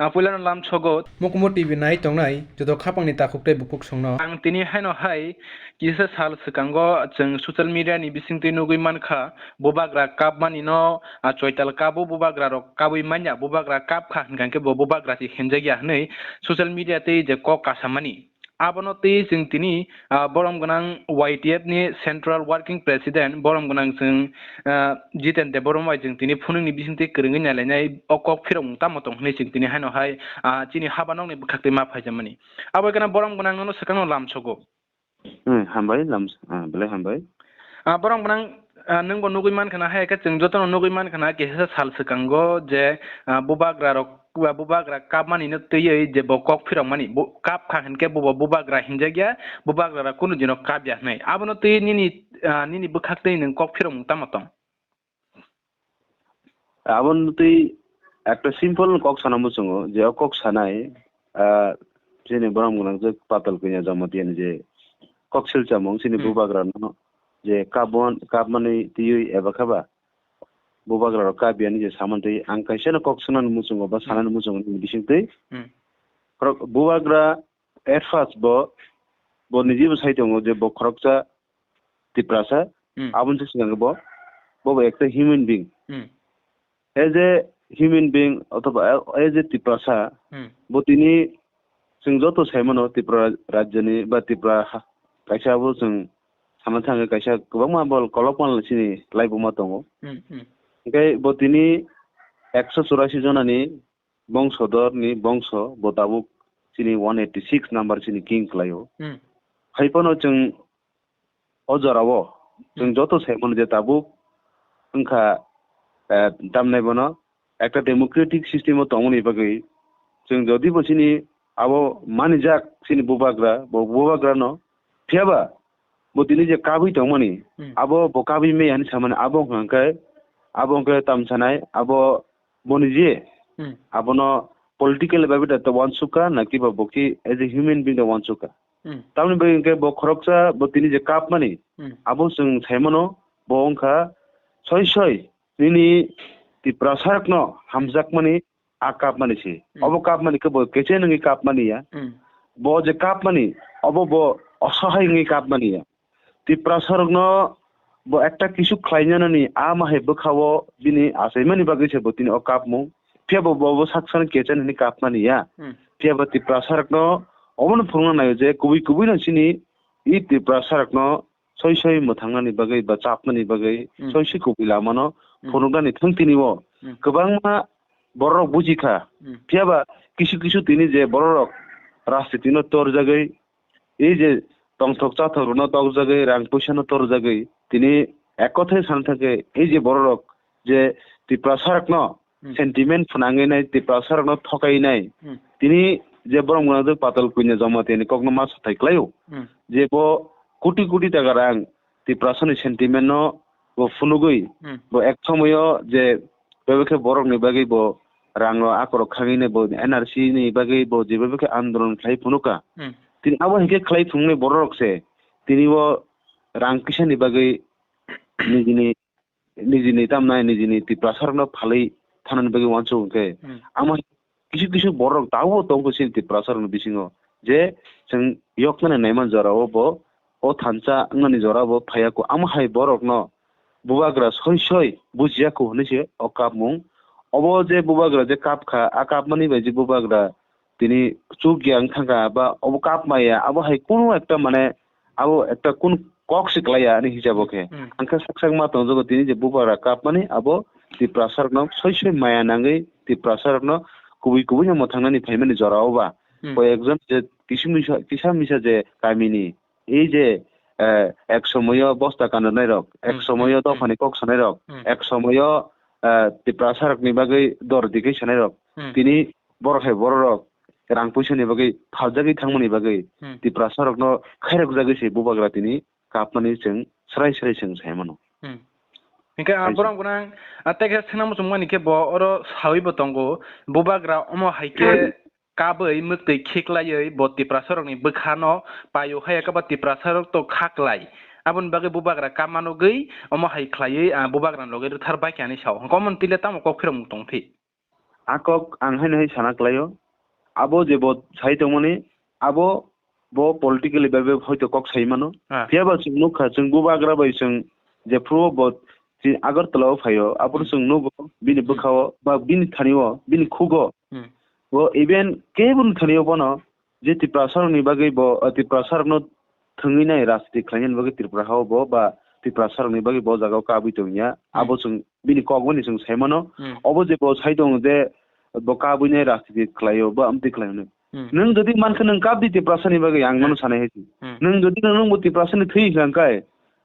Pulan lam chogot Mukmo TV nai tongnai jodo khapangni takukte bupuk songno ang tini haino hai kisa sal sekango jeng social media ni bising tini nugui mankha bubagra kap mani no choital kabu bubagra rok kabui manya bubagra kap kha hingke bo bubagra ti Hwnjakya hnei social media te je kok kasamani abono te jeng tini borom ganang YTF ni Central Working President borom ganang jeng jiten de borom wai jeng tini phunung ni bising te krengi nalainai okok Phirok tamotong hnei jeng tini haino hai chini habanong ni bkhakte ma phaijamani abo kana borom ganang no sakano lam chogo hambai lam bele hambai borom ganang nung bo nugui man kana hai ka jeng jotono nugui man kana kesa sal sekango je bubagra rok bubagra kap mani no teyei je bo kok Phirok mani kap kha henke bo bubagra Hwnjakya bubagra ra kunu jino kap ya hnei abono tei nini bkhakte nung kok Phirok tamotong abon tuই একটা simple cock সানামু চঙ্গো যে cock সানাই যেনে বরাম গুনাং যে পাতাল কইয়া জমতিয়ান যে cock সিলচামং সিনি বুবাগ্রা ন যে কাব মানে তিই এবা খাবা বুবাগ্রা কাবিয়ানি যে সামান্tai आं kaisa কক সানান মুচঙ্গো বা সানান মুচঙ্গো বিসিংতै বুবাগ্রা at first bo nijibo saitongo je bo khoroksa tiprasa abon se singa bo একটা human being as a human being অথবা as a tiprasa botini जों जत साइमनो त्रिपुरा राज्यनि बा त्रिपुरा कायसाबो जों सामना थाङो कायसा गोबां माबल कलकमान सिनि लाइबमा दङ ओंखाय बतिनि 184 जनानि बंशधरनि बंश बताबो सिनि 186 नाम्बार सिनि किं क्लायो हाइपनो जों अजरावो जों जत साइमनो जे ताबो ओंखा दामनाय बनो একটা डेमोक्रेटिक सिस्टेमाव दङनि बागै जों जदि बसिनि abo manijak sini bubagra no phiaba botini je kabui tongmani abo bokabi me ani samane abo hangkai tamsanai abo bonije abono political babita to wansuka nakiba boki as a human being to wansuka tamni bagin bo khoroksa botini je kap mani abo sung saimono bongkha soy nini ti prasarkno hamjak mani akap mani si obo kap mani ke bo keche ngi kap mani ya bo je kap mani obo bo অসহায় ngi kap mani ya ti prasargno bo ekta kisu khlainani ama he bkhawo bini asaimani bagi se botini o kap mu phebo bo saksan keche ngi kap mani ya phebo ti prasargno obon phurna nayo je kubi na sini i ti prasargno soy mothangani bagai ba chapmani bagai soy kubi lamano phurugani thungtini wo gobangma borok bujikha phiaba kisu tini je borok rastitino tor jagai ei je tongthok chathorno tok jagai rang puisano tor jagai tini ekothay san thake ei je borok je ti prasarkno sentiment phunangai nai ti prasarkno thokai nai tini je borok mangde patal kuine jamatiani kokno ma sathai klayo je bo কোটি টাকা রাং ti prasani sentiment no bo phunugui bo ek somoyo je bebeke borok ni bagi bo rango akoro khagine bo NRC ni bagi bo je bebeke आंदोलन khai phunuka tin abo hike khlai phungne borok se tini bo rang kisa ni bagi nijini tamnai nijini ti prasarno phalai thanan bagi wancho ke ama kisu borok tawo tongko sin ti prasarno bisingo je जों यकने नायमान जराwo bo o thancha ngani jorabo phayako ama hai borok no bubagra soy bujiako hunise o kapmung obo je bubagra je kapkha akap mani bai je bubagra tini chugyang thanga ba obo kap maya abo hai kono ekta mane abo ekta kun kok siklaya ani hisaboke angka saksak ma tongjogo tini je bubagra kap mani abo ti prasarno soy maya nangai ti prasarno kubi no thangnani phaimani jorao ba ko ekjon je kisam je kamini এই যে এক সময় বস্তা কানো নাই rock এক সময় দফানি cock সানাই rock এক সময় প্রাসারক নি বাগৈ দর দিকে সানাই রক তিনি বড় রক রাং পয়সানি বাগৈ ফাজাগৈ थांमोननि बागै ति प्रासारक न खैरक जागै से बुबाग्रा तिनि कापनानि जों स्राय जों सायमनो इनके आबरम गुनां अतेके सनाम सुमनि के bo oro sawi botongo bubagra omo haike kabai muktai khiklai bo ti prasarok ni bkhano payo haya ka ba ti prasarok to khaklai abon bagai bubagra kamano gei omo hai khlai bubagra loge thar ba kyani saw komon tile tam ko khirong tongthi akok ang hai sanaklayo abo je bo saitongmani abo bo politically babe hoito kok saimano fiaba sung nukha sung bubagra bai sung je pro bo ti agartala phayo abur sung no bini bukhawo ba bini thaniwo bini khugo bo even kebun thaniwo bono je ti prasar ni bagai bo ti prasar no thungi nai rasti khlain bagai tripura hawo bo ba ti prasar ni bagai bo jaga ka bi tongya abo sung bini kogoni sung saimano obo je bo saitong je bo ka bi nai rasti khlayo ba amti khlayo nung jodi manka nung ka bi ti prasar ni bagai ang mano sanai hesi nung jodi nung bo ti prasar ni thei hangkai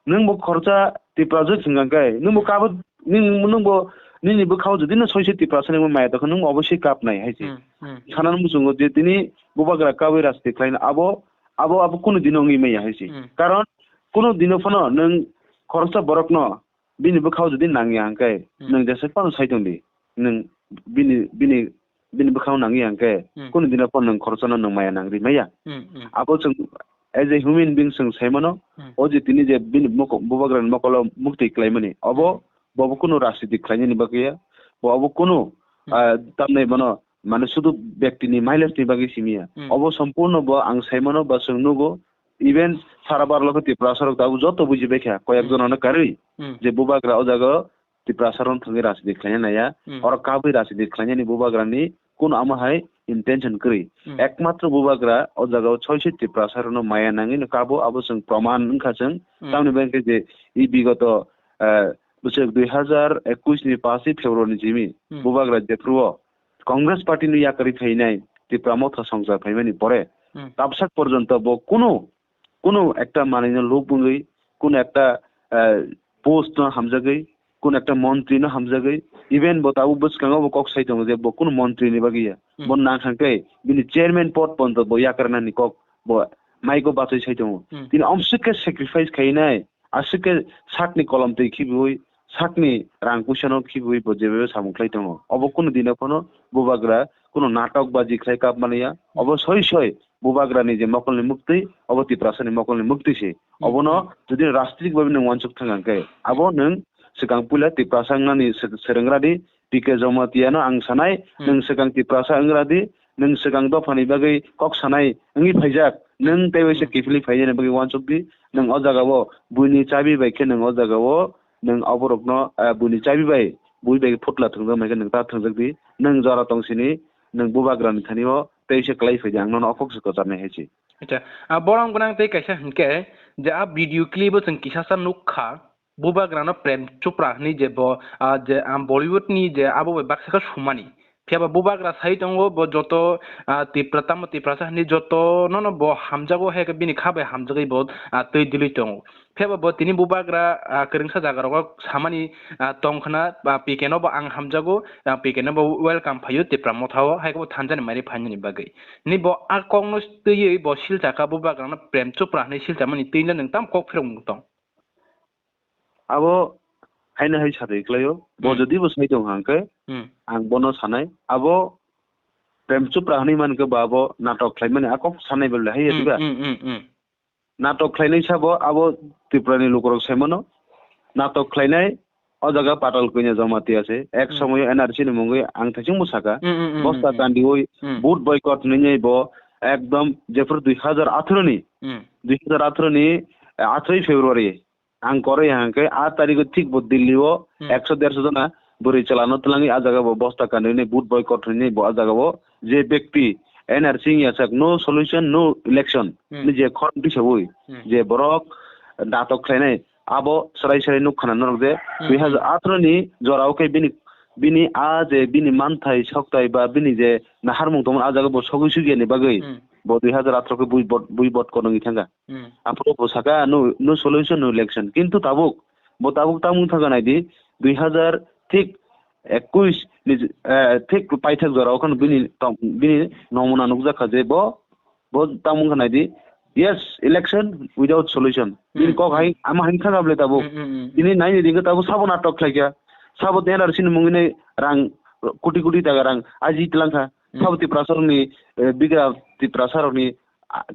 nung bo kharcha ti project hangkai nung bo ka bo nung bo ni bo khaw jodi na 60 ti prasar ni mai ta nung obosai kap nai hesi sanan musungo je tini bubagra ka bi rasti khlain abo kuno dino ngi mai hesi karon kuno dino phono nung kharcha borokno bini bo khaw jodi nangi hangkai nung jese pano saitong di nung bini bo khaw nangi hangkai kuno dino phono nung kharcha no nung maya nangri maya abo sung as a human being sung saimano oje tini je bini bubagra mokolo mukti klaimani abo bobo kuno rasti khlaini ni bagiya abo kuno tamne bano মানে শুধু ব্যক্তি নি মাইলেস নি বাকি সিমিয়া of সম্পূর্ণ ব আং সাইমানো বা সংনুগো ইভেন সারাবার লোক ত্রিপ্রাসার দাবু যত বুঝি বেখা কয়েকজন অনেক কারি যে বুবাগ্রা ও জায়গা ত্রিপ্রাসারন থঙ্গি রাশি দেখলাইয়া নাইয়া আর কাবি রাশি দেখলাইয়া নি বুবাগ্রানি কোন আমাহাই ইন্টেনশন করি একমাত্র বুবাগ্রা ও জায়গা ৬৬ ত্রিপ্রাসারন মায়া নাঙ্গি কাবো আবো जों প্রমাণ খাচং তামনি ব্যাংকে যে ই বিগত বছর 2021 नि 5 फेब्रुवारी जिमि बुबाग्रा जेफ्रुओ কংগ্রেস পার্টি নি ইয়াকারি ফাইনাই তি প্রমোথ সংসার ফাইমানি পরে তাবসাক পর্যন্ত ব কোনো একটা মানিনো লোক বুঙ্গই কোন একটা পোস্ট ন হামজাগই কোন একটা মন্ত্রী ন হামজাগই ইভেন ব তাবু বসকাঙ্গ ব কক সাইতং যে ব কোন মন্ত্রী নি বাগিয়া ব না খাঙ্কাই বিনি চেয়ারম্যান পদ পর্যন্ত ব ইয়াকারনা নি কক ব মাইকো বাচই সাইতং তিনি অমসুকে স্যাক্রিফাইস খাইনাই আসুকে সাকনি কলম তৈ খিবই sakni rang pushano khibui bo jebe samukhlai tongo obo kono dina kono bubagra kono natok ba jikhai kap mania obo soi bubagra ni je mokolni mukti obo ti prasani mokolni mukti se obo no jodi rastrik babe nang wansuk thangangkai abo nang sikang pula ti prasangna ni serengradi pike jomatiano ang sanai nang sikang ti prasangradi nang sikang do phani bagai kok sanai ngi phaijak nang tewese kifli phaijane bagai wansuk di nang o jaga bo buini chabi bai ke nang o jaga bo nang aborokno buni chabi bai bui bai phutla thungja mai nang ta thungjak nang jara tongsini nang bubagra ni thaniwo teise klai phajang no ofok ko jarne heci acha borang gunang tei kaisa hinke je a video clip chung kisasa nukha bubagra no prem chopra ni je bo je bollywood ni je abo baksaka sumani fiaba bubagra sai tongo bo joto ti prasa ni joto no bo hamjago he bini khabai hamjagai bo tei dili tongo fiaba bo tini bubagra keringsa jagaro samani tongkhana ba pikeno bo ang hamjago pikeno bo welcome phayo ti pramothawo hai ko thanjani mari phani bagai ni bo akong no tei bo silchaka bubagra no prem chopra ni silchamani teina nang tam kok phirong tong abo haina hai sadai klayo bo jodi bo sai tong hangke ang bono sanai abo prem chopra hani man ke babo natok khlaimani akok sanai bel hai diba natok khlainai sabo abo triprani lokorok saimono natok khlainai o jaga patal kuine jamati ase ek samoy nrc ni mungoi ang thaching musaka bosta kandi oi boot boycott ni bo ekdom jefur 2018 ni 8 February ang kore hangke 8 tarikh thik bo dilli o 100-150 jona buri chalano tlangi a jaga bo bosta kandi ni boot boycott ni bo a jaga bo je ব্যক্তি NRC yasak no solution no election ni je khon bisaboi je borok datok khlainai abo sarai nukhana norok je 2018 ni jorao kai bini a je bini manthai soktai ba bini je naharmung tomon a jaga bo sogui sugi ni bagai bo 2018 ke bui bot konongi thanga apro bo saka no solution no election kintu tabuk tamung thaga nai di 2000 ঠিক 21 ni ঠিক paithak jorao kon bini nomuna nukjaka je bo tamung khanai di yes election without solution bini kok hai ama hin thaga ble tabuk bini nai ni dinga tabu sabo natok khlaikya sabo tenar sin mungine rang koটি taga rang aji tlangkha sabo ti prasarni biga ti prasarni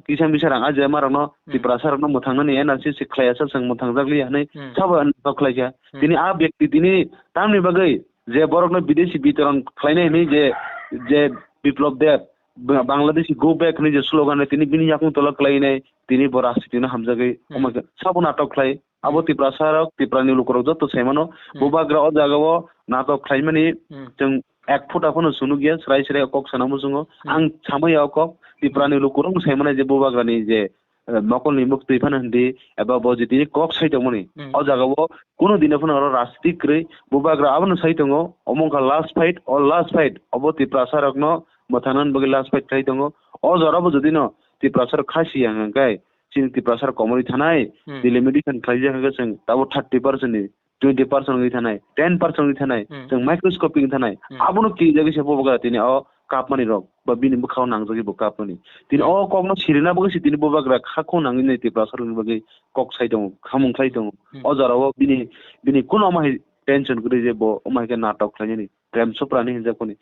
kisam bisarang aja marano ti prasarno muthangani NRC siklaya sang muthang jagli hanai sabo natok khlaikya tini a byakti tini tamni bagai जे बरकनो विदेशी वितरण खालायनाय नि जे बिप्लब देव Bangladeshi go back नि जे slogan तिनी बिनि याकुं तलक खालायनाय तिनी बरासितिनो हामजागै अमाय साबो नाटक खालाय आबो तिप्रासारक तिप्रानि लुकरक जतो सायमानो बुबाग्रा अ जागाव नाटक खालायमानि जों एक फुटाखौनो सुनु गैया स्राय स्राय कक सानामो जोङो आं सामैयाव कक तिप्रानि लुकरक सायमानाय जे बुबाग्रानि जे नकलनि मुक्ति फानहन्दि एबा बजिति कक साइदमनि अ जागाव कोनो दिनफोन राजनीतिक रै बुबाग्रा आबनो साइदङो अमंका लास्ट फाइट अब तिप्रासारकनो मथानन बगे लास्ट फाइट खाइ दङ अ जराबो जदि न तिप्रासार खासि हंगाय सिन तिप्रासार कमरि थानाय डिलिमिटेशन खाइजे हंगा जों दाबो 30% नि 20% नि थानाय 10% नि थानाय जों माइक्रोस्कोपिक थानाय आबनो कि जगि से बुबाग्रा तिनि अ कापमानि रक बा बिनि बखाव नांजगि बो कापमानि तिनि अ ककनो सिरिना बगे तिनि बुबाग्रा खाखौ नाङि नै तिप्रासार बगे कक साइदङ खामुं खाइ दङ अ जराव बिनि कुन अमाय टेंशन गरे जे बो अमाय के नाटक खाइनि प्रेम सप्रानि हिनजावखनि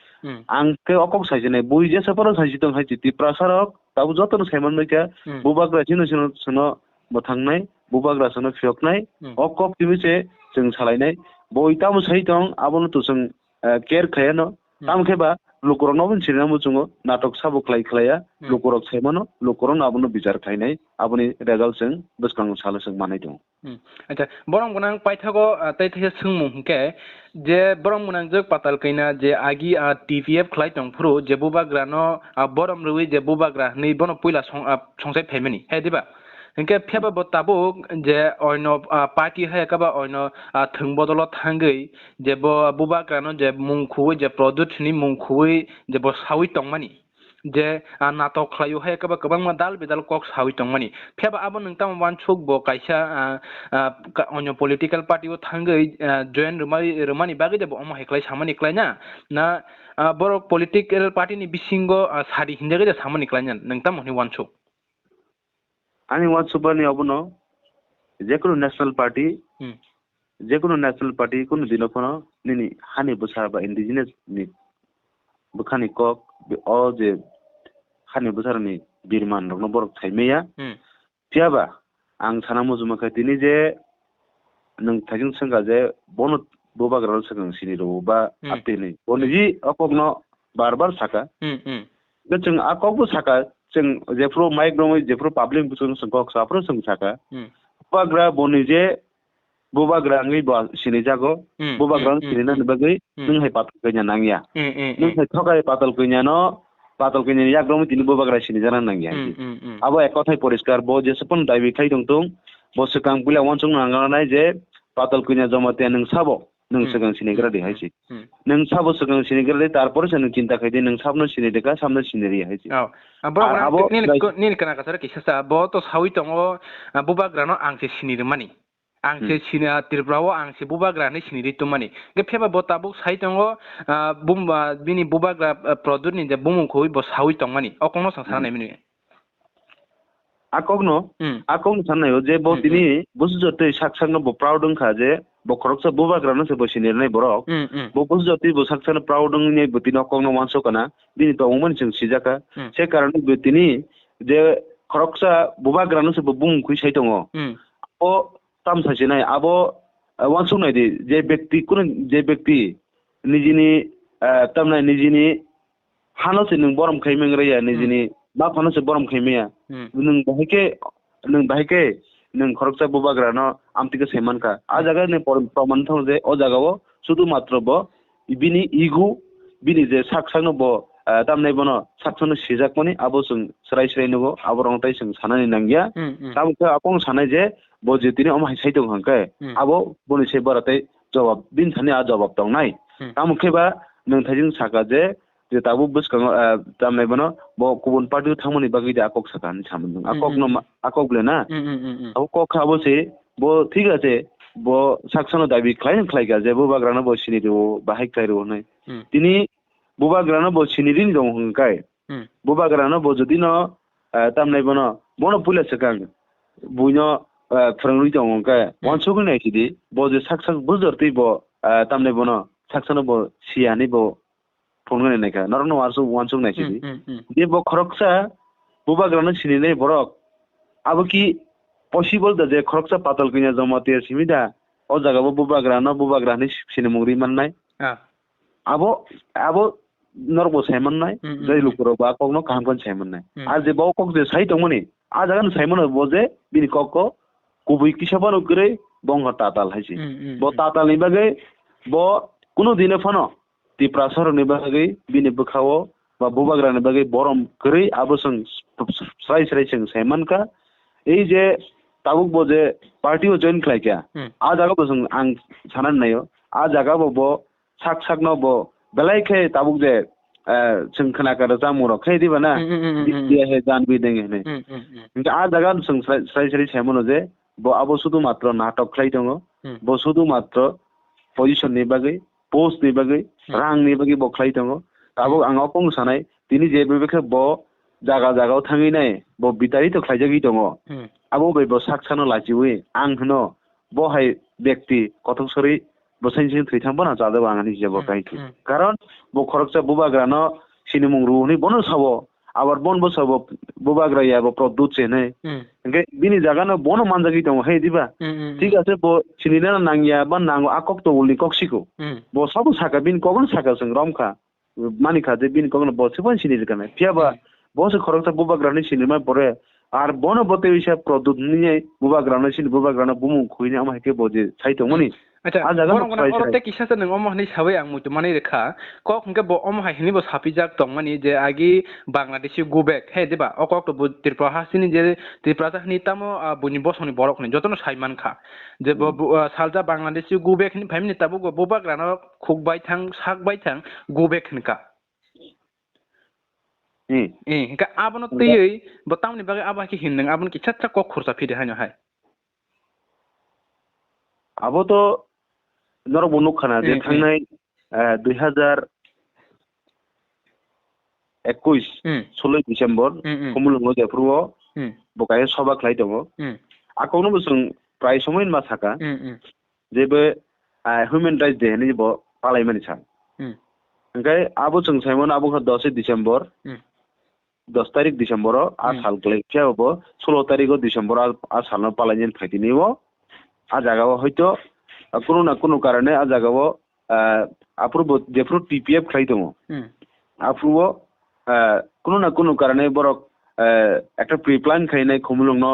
आं के अकक साइजने बुइजे सपर साइजिदं हाइ तिप्रासारक दाबो जतन सायमान मैका बुबाग्रा सिनो बथांनाय बुबाग्रा सनो फियकनाय अकक तिमिसे जों सालायनाय बयताबो साइदं आबनो तो जों केयर खायानो तामखेबा लुकरनो मोनसिना मुजुङो नाटक साबो खालाया लुकरक सायमानो लुकरन आबनो बिचार खायनाय आबनि रेजाल्ट जों बसकां सालो जों मानाय दं अच्छा बरं गुनां पाइथागो तैथे सोंमु के जे बरं गुनां जग पाताल कैना जे आगि टीपीएफ खलाय दं फ्रु जे बुबाग्रानो बरम रुइ जे बुबाग्रा नै बनो पुइला संसाय फेमिनि हे दिबा इनके फेबा बताबो जे अयनो पार्टी है कबा अयनो थंग बदल थांगै जे बुबाग्रानो जे मुंखुइ जे प्रोडक्ट नि मुंखुइ जे बो सावि तंमानि जे नाटक खलायो है कबा कबां मा दाल बेदाल कक सावि तंमानि फेबा आबो नोंतां वान छुक बो काइसा अन्य पॉलिटिकल पार्टी वो थांगै जॉइन रमानि बागै जे अमा हेक्लाय सामानि क्लायना ना बर पॉलिटिकल पार्टी नि बिसिंगो सारि हिंजागै जे सामानि क्लायना नोंतां मोनि वान छुक आनि वान सुपारनि अबनो जेकुनो नेशनल पार्टी कुनो दिनफोनो निनि हानि बसा बा इंडिजिनस नि बखानि कक अ जे हानि बसारनि बिरमान रगनो बरक थाइमेया तियाबा आं साना मुजुमाखा दिनि जे नों थाइजों सोंगा जे बन बुबाग्रा सोगों सिनि रो बा आतेनि बनिजि अकगनो बार साका जों अकगबो साका जों जेफ्रो माइक दमै जेफ्रो पब्लिक बुसुन संकक साफ्रो सों साका बुबाग्रा बनिजे बुबाग्रा ngै बा सिनि जागो बुबाग्रा सिनि ना बगै नों हाय पातल कइना नांगिया नों हाय थकाय पातल कइना याग्रम दिनि बुबाग्रा सिनि जाना नांगिया अब एक कथाय परिष्कार बो जेसपन दाबि खाइ दं तुम बो सकां बुला वानसुं नांगानाय जे पातल कइना जमाते नों साबो नों सगां सिनिग्रा दे हायसि नों साबो सगां सिनिग्रा दे तारपर से नों चिंता खाइदे नों साबनो सिनिदेका साबनो सिनिरि हायसि अब नील कना कसर किससा बो तो सावि तंगो बुबाग्रानो आंसे सिनिरमानि आंसे सिना तिरब्राव आंसे बुबाग्रानि सिनिरि तुमानि के फेबा बताबु साइ तंगो बुमबा बिनि बुबाग्रा प्रोडक्ट नि जे बुमुखौ बो सावि तंमानि अकनो संसार नायमिनि आकगनो साननाय जे बो दिनि बुसुजते साक्षानो बो प्राउड खा जे बो खरकसा बुबाग्रानो से बो सिनिरनाय बरक बो बुसुजते बो साक्षानो प्राउड नि बतिनो अकगनो वानसो कना दिनि तो उमन जों सिजाका से कारण बतिनि जे खरकसा बुबाग्रानो से बो बुमुखौ साइ दंगो ओ ताम सासिनाय आबो वानसो नायदि जे व्यक्ति निजिनि तमनाय निजिनि हानो से नों बरम खैमेंग्रया निजिनि मा फानो से बरम खैमेया नों बाहेके नों खरकसा बुबाग्रानो आमतिके सेमानका आ जगह ने प्रमाण थाव जे ओ जगह सुदु मात्र बो बिनि इगु बिनि जे साक्षानो बो तामनाय बनो साक्षानो सिजाकमनि आबो जों सराय नगो आबो रंताय जों सानानि नांगिया तामके आपन सानाय जे बो जेतिनि अमा हाय दं हंके आबो बनि से बरातै जवाब बिन थानि आ जवाब दंनाय तामखेबा नों थाइजों साका जे ताबो बसकां तामनाय बनो बो गुबुन पार्टी थांमनि बागै दे आकक साकानि सामन आकक ब्लेना अब कक खाबो से बो ठीक আছে बो साक्षानो दाबि खालायगा जे बुबाग्रानो बो सिनिरो बाहाय खायरो नै तिनि बुबाग्रानो बो सिनिरिन दं हंकाय बुबाग्रानो बो जदि न तामनाय बनो पुलिस सकां बुइनो फ्रंगुइ दं हंकाय वानसो गनाय सिदि बो जे साक्षान बुजरतै बो तामनाय बनो साक्षानो बो सियानि बो फोंगने नायका नरनो वानसो नाय सिदि दे बो खरकसा बुबाग्रानो सिनिनै बरक अब कि पॉसिबल द जे खरकसा पातल कइना जमाते सिमिदा ओ जगह बुबाग्रानो सिनिमुंग्रि माननाय abo norbo Simon nai jai lukuro ba kok no kaham kon Simon nai a je bo kok je sai tongmani a jagan Simon bo je bini kok ko kubui kisaba no gre bong tatal haisi bo tatal ni bagai bo kuno dine phano ti prasar ni bagai bini bukhawo ba Bubagra ni bagai borom gre abo sing srai sing Simon ka ei je tabuk bo je party o join khlai kya a jaga bo sing ang sanan nayo a jaga bo sak no bo belai khe tabuk je sing khana ka jamu ro khai diba na dia he jan bi denge ne inga a jaga sing srai Simon je bo abo শুধু মাত্র নাটক খাই দङ bo শুধু মাত্র position ni bagai post ni bagai rang ni bagai bo khlai dङ abo ang opong sanai tini je bebekhe bo jaga thangi nai bo bitari to khlaijagi dङ abo bo saksano lajiwi ang hno bo hai ব্যক্তি কতক sorry bo sainjin thaithang bana jada bangani jebo kaiki karon bo khoroksa Bubagra no sinimung ruhni bono sabo abar bon bo sabo Bubagra ya bo produce ne engke bini jaga no bono manjagi dङ he diba ঠিক আছে bo sinina nangya ba nango akok to uli koksiko bo sabu saka bin kogon saka sing romka mani kha je bin kogon bo sebon sinil kana piaba bo se khoroksa Bubagra ni sinima pore R bono bote bisa produk ni Bubagra no sin Bubagra no bumu khuini ama heke bo je sai tongmani আচ্ছা বরং অরতে কিসাতে নং অমহনি সাবে আং মুতু মানি রেখা cock হংকে ব অমহাই হিনি ব সাপিজাক তংমানি যে আগি বাংলাদেশি গুবেক হে দেবা অকক তো ত্রিপুরা হাসিনি যে ত্রিপুরা জাহনি তামো বুনি বসনি বরকনি যতন সাইমান খা যে সালজা বাংলাদেশি গুবেক হিনি ফাইমনি তাবু Bubagra no খুকবাই থাং সাকবাই থাং গুবেক হিনকা হংকে আবনো তৈই বতামনি বাগে আবাকি হিনং আবন কি চাচ্চা কক খরচা ফিদে হানো হাই abo to nor bonuk khana je thangnai 2021 16 December komulungo je pruo bokai soba khlai dङ akongno busung prai somoin ma saka jebe human rights day ni bo palai mani sa engkai abo sung Simon abo 10 December 10 तारिख December a sal klai kya bo 16 तारिख December a salno palainin phaitini bo a jagao hoyto কোনো না কোনো কারণে a jagao aprubo jefru TPF khlai dङ aprubo কোনো না কোনো কারণে borok একটা প্রিপ্ল্যান খাইনাই খমুলংনো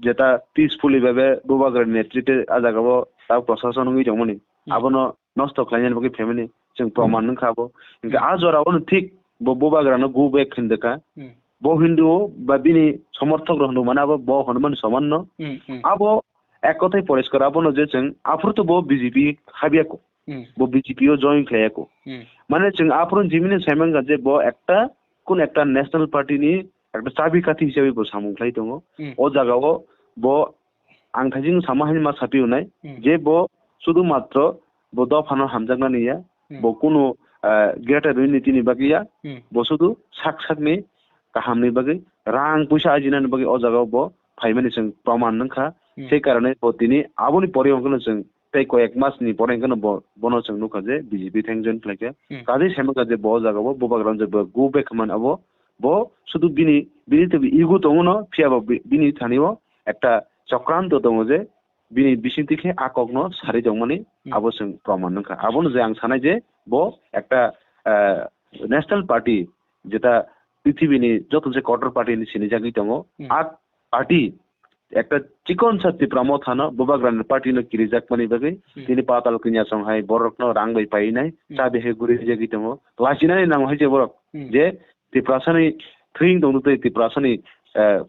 যেটা পিসফুলি ভাবে Bubagra নেতৃত্বে a jagao তা প্রশাসন হই দঙনি আবনো নষ্ট খাইনাই বকে ফ্যামিলি जों প্রমাণ নং খাবো কিন্তু a জরাও ঠিক Bubagra no gubek hindeka bo hindu ba bini সমর্থক রহনু মানে abo bo হনুমান সমান no abo এক কথাই পরিষ্কার abo no je जों afur to bo BJP খাবিয়াকো bo BJP ও জয়েন খায়াকো মানে जों afur জিমিনে সাইমান গাজে bo একটা কোন একটা ন্যাশনাল পার্টি নি একটা চাবি কাঠি হিসেবে bo সামুংখ্লাই দङ ও জায়গাও bo আং থাইজিং সামাহিন মা সাপিও নাই যে bo শুধু মাত্র bo দফানো হামজাগনা নিয়া bo কোনো গ্রেটার দুর্নীতি ni bagiya bo শুধু সাকসাকনি কাহামনি বাগै রাং পয়সা আজিনানি বাগै ও জায়গাও bo ফাইমানি जों প্রমাণ নংখা সেই কারণে bo তিনি আবনি পরে হংকনো जों tei koyek mas ni pore hংকনো bono जों নুখা যে BJP থংজন ফ্লাইকে কাজে সেমা কাজে bo জায়গাও Bubagra যে go back মান abo bo শুধু বিনি তো ইগু দঙনো ফিয়াবো বিনি থানিও একটা চক্রান্ত দङ যে বিনি বিসিং থেকে আকগ্ন সারি দঙমানি আবো जों প্রমাণ নংখা আবনো যে আং সানাই যে bo একটা ন্যাশনাল পার্টি যেটা পৃথিবীনি যত যে কটর পার্টি নি সিনি জাগি দङ আ পার্টি একটা চিকন সাতি প্রমোথানো Bubagra পার্টি নো কিরিজাক মানি বাগै তিনি পাতাল কিনিয়া সংহাই বরকনো রাংবাই পাইনাই চাবে হে গুরি জাগি দङ লাসিনানি নাম হইছে বরক যে ত্রিপ্রাসানি থ্রিং দङ তো ত্রিপ্রাসানি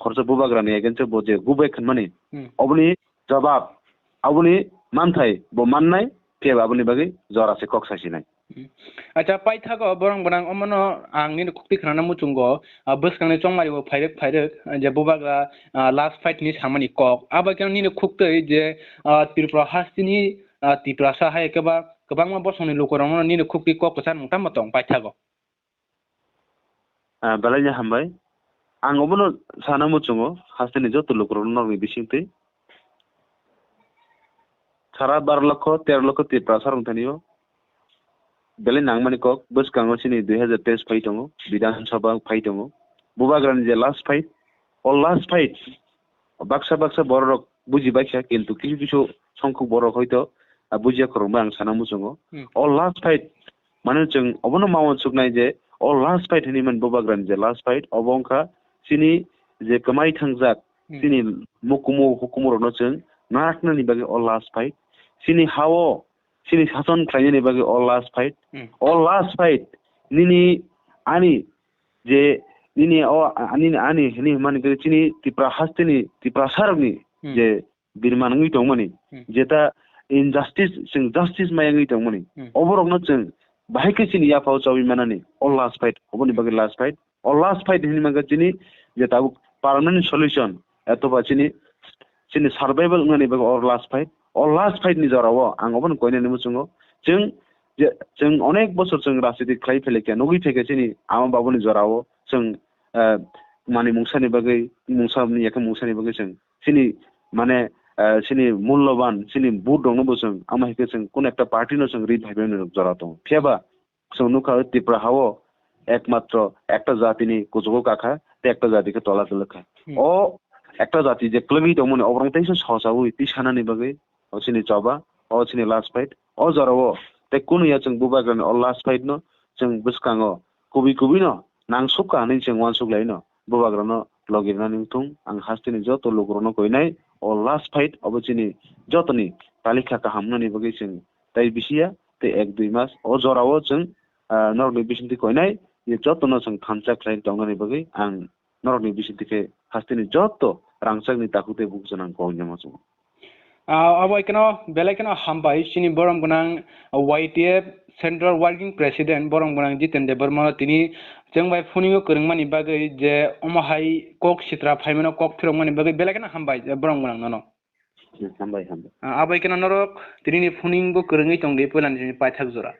খরচ Bubagra ni এগেনস্ট bo যে গুবেক মানি অবনি জবাব অবনি মানথাই bo মাননাই কেবা অবনি বাগै জরাসে কক্সাসিনাই আচ্ছা পাইথাগো বরং বরং অমনো আংনি কুক্তি খানা মুচুঙ্গো বসকাংনি চংমারিবো ফাইরেক যে Bubagra লাস্ট ফাইট नि सामानि कक आबाकेन नि खुक्तै जे त्रिपुरा हासिनि त्रिपुरा साहाय केबा गोबां बसंनि लोकरावनो नि खुक्ति कक पसान मुंता मतंग पाइथागो बालाइया हामबाय आं अबनो साना मुचुंगो हासिनि जत लोकरावनो नंनि बिसिंतै सारा 12 লক্ষ 13 লক্ষ त्रिपुरा सारंथानियो बेले नांगमानि कक बसकांगो सिनि 2023 फाइट दङ विधानसभा फाइट दङ Bubagra ni जे लास्ट फाइट अ लास्ट फाइट बाक्सा बरक बुजिबायखा किन्तु किछु संख्यक बरक हयतो बुजिया खरंबा आं साना मुचुंगो अ लास्ट फाइट माने जों अबनो मावन सुकनाय जे अ लास्ट फाइट हनिमन बुबाग्रानि जे लास्ट फाइट अबंखा सिनि जे कमाई थांजाक सिनि मुकुमो हुकुमरनो जों नारखनानि बागै अ लास्ट फाइट सिनि हावो सिनि सासन खायनि बागै अ लास्ट फाइट निनि आनि जे निनि आनि हनि माने सिनि तिप्रा हास्तिनि तिप्रा सारनि जे बिरमानङै दंमोनि जेता इनजास्टिस जों जस्टिस मायङै दंमोनि अबरगनो जों बाहायके सिनि याफाव चावि मानानि अ लास्ट फाइट अबनि बागै लास्ट फाइट अ लास्ट फाइट हनि मागै सिनि जे ताबु पार्मानेंट सल्यूशन एतबा सिनि सर्वाइवल ngani बागै अ लास्ट फाइट नि जराव आं अबन कोइने मुसुङो जों अनेक बছर जों राजनीति खाइ फेलेके नगि फेके सिनि आमा बाबुनि जराव जों माने मुंसानि बागै मुंसानि याके मुंसानि बागै जों सिनि माने सिनि मूल्यवान सिनि बुट दंनो बोसों आमा हेके जों कोन एकटा पार्टी नो जों रिद भाइबेन जरा दं फेबा जों नुखा तिप्रा हावो एकमात्र एकटा जातिनि गोजौ काखा ते एकटा जातिके तला तलखा ओ एकटा जाति जे क्लबि दंमोन अब्रंतैसो सहसावो इति सानानि बागै सिनि जबा अ सिनि लास्ट फाइट अ जराव ते कुन या जों बुबाग्रानि अ लास्ट फाइट नो जों बुसकाङो कुबि न नांसुक कानि जों वानसुक लाइन बुबाग्रानो लगिरनानि थुं आं हास्तिनि जत लोग्रनो कोइनाय अ लास्ट फाइट अब सिनि जतनि तालिका का हमनानि बागै जों ताइ बिसिया ते 1-2 मास अ जराव जों नरनि बिसिन्ति कोइनाय ये जतनो जों थामसा क्लाइन दंनानि बागै आं नरनि बिसिन्तिके हास्तिनि जत रांसागनि ताकुते बुकजनां कोइनामसु अब इकनो बेलेकनो हामबाय सिनि बरम गोनां YTF सेंट्रल वर्किंग प्रेसिडेंट बरम गोनां जितेन्द्र बर्मा तिनि जों बाय फुनिगो करंमानि बागै जे अमहाय कक सित्रा फाइमेनो कक फिरंमानि बागै बेलेकनो हामबाय बरम गोनां ननो हामबाय अब इकनो नरक तिनि फुनिगो करंगै तंगे पलानि पाइथाक जरा